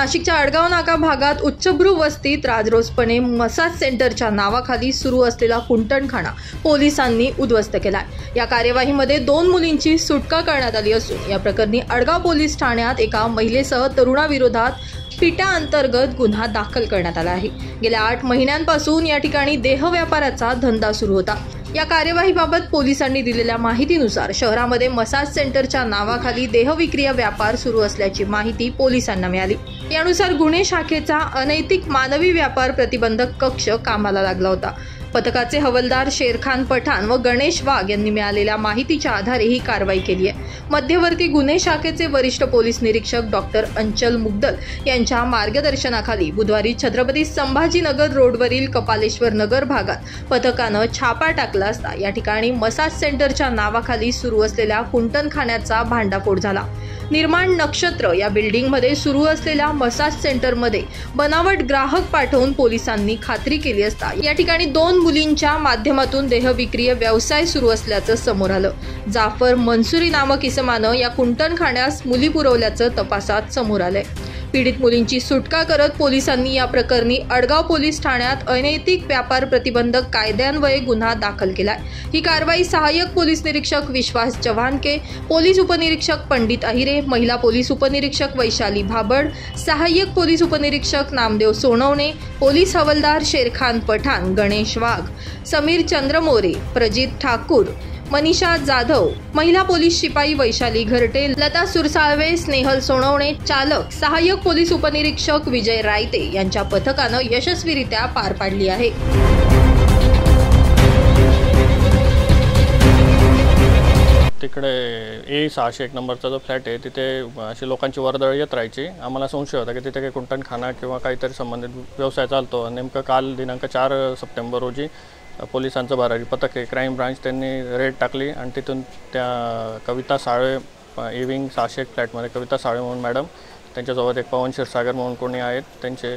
नाशिकच्या आडगाव नाका भागात उच्चभ्रू वस्तीत राजरोसपणे मसाज सेंटरच्या नावाखाली सुरू असलेला कुंटणखाना पोलिसांनी उद्ध्वस्त केलाय। या कार्यवाहीमध्ये 2 मुलींची सुटका करण्यात आली असून या प्रकरणी आडगाव पोलीस ठाण्यात एका महिलेसह तरुणाविरोधात पिटा अंतर्गत गुन्हा दाखल करण्यात आला आहे। गेल्या 8 महिन्यांपासून या ठिकाणी देह व्यापाराचा धंदा सुरू होता। या कार्यवाहीबाबत पोलिसांनी दिलेल्या माहितीनुसार शहरामध्ये मसाज सेंटरच्या नावाखाली देहविक्री व्यापार सुरू असल्याची माहिती पोलिसांना मिळाली। यानुसार गुन्हे शाखेचा अनैतिक मानवी व्यापार प्रतिबंधक कक्ष कामाला लागला होता। पथकाचे हवालदार शेरखान पठाण व गणेश वाघ यांनी मिळालेल्या माहितीच्या आधारे ही कारवाई केली आहे। मध्यवर्ती गुन्हे शाखेचे वरिष्ठ पोलीस निरीक्षक डॉक्टर अंचल मुग्दल यांच्या मार्गदर्शनाखाली बुधवारी छत्रपती संभाजीनगर रोडवरील कपालेश्वर नगर भागात पथकानं छापा टाकला असता या ठिकाणी मसाज सेंटरच्या नावाखाली सुरू असलेल्या कुंटणखान्याचा भांडाफोड झाला। निर्माण नक्षत्र या बिल्डिंगमध्ये सुरू असलेल्या मसाज सेंटरमध्ये बनावट ग्राहक पाठवून पोलिसांनी खात्री केली असता या ठिकाणी 2 मुलींच्या माध्यमातून देहविक्री व्यवसाय सुरू असल्याचं समोर आलं। जाफर मंसुरी नामक इसमानं या कुंटणखान्यास मुली पुरवल्याचं तपासात समोर आलंय। पीडित मुलींची सुटका करत पोलिसांनी या प्रकरणी आडगाव पोलीस ठाण्यात अनैतिक व्यापार प्रतिबंधक कायद्यान्वये गुन्हा दाखल केलाय। ही कारवाई सहाय्यक पोलीस निरीक्षक विश्वास चव्हाणके, पोलीस उपनिरीक्षक पंडित अहिरे, महिला पोलीस उपनिरीक्षक वैशाली भाबड, सहाय्यक पोलीस उपनिरीक्षक नामदेव सोनवणे, पोलीस हवालदार शेरखान पठाण, गणेश वाघ, समीर चंद्रमोरे, प्रजित ठाकूर, मनीषा जाधव, महिला पोलीस शिपाई वैशाली घरटे, लता सुरसाळवे, स्नेहल सोनवणे, चालक सहाय्यक पोलीस उपनिरीक्षक विजय रायते यांच्या पथकानं यशस्वीरित्या पार पाडली आहे। तिकडे A601 नंबरचा जो फ्लॅट आहे तिथे अशी लोकांची वर्दळ येत राहायची। आम्हाला संशय होता की तिथे काही कुंटणखाना किंवा काहीतरी संबंधित व्यवसाय चालतो। नेमकं काल दिनांक 4 सप्टेंबर रोजी पोलिसांचं भरारी पथक आहे क्राईम ब्रांच त्यांनी रेड टाकली आणि तिथून त्या कविता साळे A-विंग 601 फ्लॅटमध्ये कविता साळे म्हणून मॅडम, त्यांच्यासोबत एक पवन क्षीरसागर म्हणून कोणी आहेत त्यांचे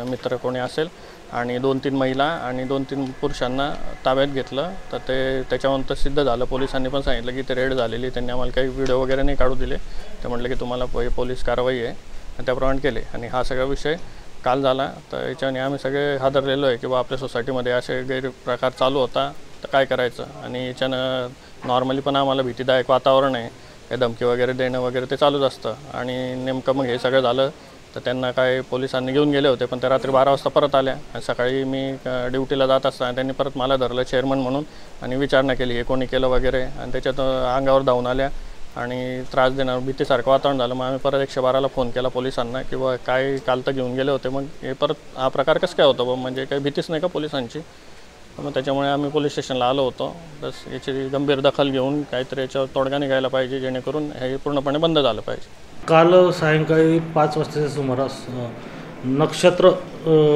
मित्र कोणी असेल आणि 2-3 महिला आणि 2-3 पुरुषांना ताब्यात घेतलं। तर ते त्याच्यानंतर सिद्ध झालं, पोलिसांनी पण सांगितलं की ते रेड झालेली। त्यांनी आम्हाला काही व्हिडिओ वगैरे नाही काढू दिले। ते म्हटलं की तुम्हाला पोलीस कारवाई आहे आणि त्याप्रमाणे केले आणि हा सगळा विषय काल झाला। तर याच्याने आम्ही सगळे हादरलेलो आहे की आपल्या सोसायटीमध्ये असे गैरप्रकार चालू होता तर काय करायचं। आणि याच्यानं नॉर्मली पण आम्हाला भीतीदायक वातावरण आहे, काही धमकी वगैरे देणं वगैरे ते चालूच असतं। आणि नेमकं मग हे सगळं झालं तर त्यांना काय पोलिसांनी घेऊन गेले होते, पण ते रात्री 12 वाजता परत आल्या आणि सकाळी मी ड्युटीला जात असताना त्यांनी परत मला धरलं चेअरमन म्हणून आणि विचारणा केली हे कोणी केलं वगैरे आणि त्याच्यात अंगावर धावून आल्या आणि त्रास देणार भीतीसारखं वातावरण झालं। मग आम्ही परत 112ला फोन केला पोलिसांना किंवा काय काल तर घेऊन गेले होते, मग हे परत हा प्रकार कसं काय होतं म्हणजे काही भीतीच नाही का पोलिसांची। मग त्याच्यामुळे आम्ही पोलीस स्टेशनला आलो होतो। बस याची गंभीर दखल घेऊन काहीतरी याच्यावर तोडगा निघायला पाहिजे जेणेकरून हे पूर्णपणे बंद झालं पाहिजे। काल सायंकाळी 5 वाजताच्या सुमारास नक्षत्र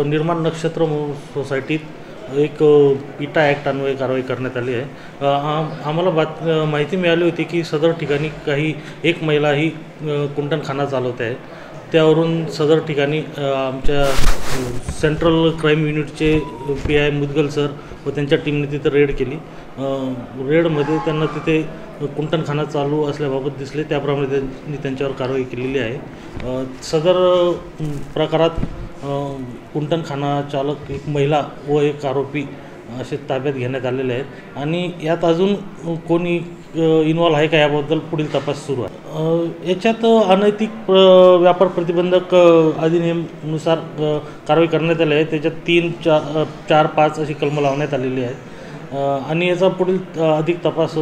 निर्माण नक्षत्र सोसायटीत एक पिटा ॲक्ट अन्वये कारवाई करण्यात आली आहे। आम्हाला माहिती मिळाली होती की सदर ठिकाणी एक महिला ही कुंटणखाना चालवते आहे। त्यावरून सदर ठिकाणी आमच्या सेंट्रल क्राईम युनिटचे PI मुदगल सर व त्यांच्या टीमने तिथे रेड केली। रेडमध्ये त्यांना तिथे कुंटणखाना चालू असल्याबाबत दिसले, त्याप्रमाणे त्यांनी त्यांच्यावर कारवाई केलेली आहे। सदर प्रकारात कुंटणखाना चालक एक महिला व एक आरोपी असे ताब्यात घेण्यात आलेले आहेत आणि यात अजून कोणी इन्व्हॉल्व आहे का याबद्दल पुढील तपास सुरू आहे। याच्यात अनैतिक व्यापार प्रतिबंधक अधिनियमनुसार कारवाई करण्यात आली आहे। त्याच्यात 3, 4, 5 अशी कलमं लावण्यात आलेली आहेत आणि याचा पुढील अधिक तपास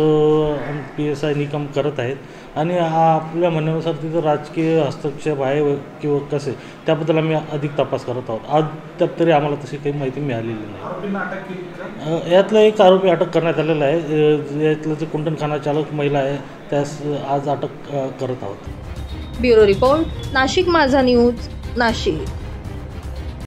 PSI निकम करत आहेत आणि आपल्या म्हणण्यानुसार तिथं राजकीय हस्तक्षेप आहे किंवा कसे त्याबद्दल आम्ही अधिक तपास करत आहोत। आज तरी आम्हाला तशी काही माहिती मिळालेली नाही। यातला एक आरोपी अटक करण्यात आलेला आहे। यातलं जे कुंटणखाना चालक महिला आहे त्यास आज अटक करत आहोत। ब्युरो रिपोर्ट, नाशिक माझा न्यूज, नाशिक।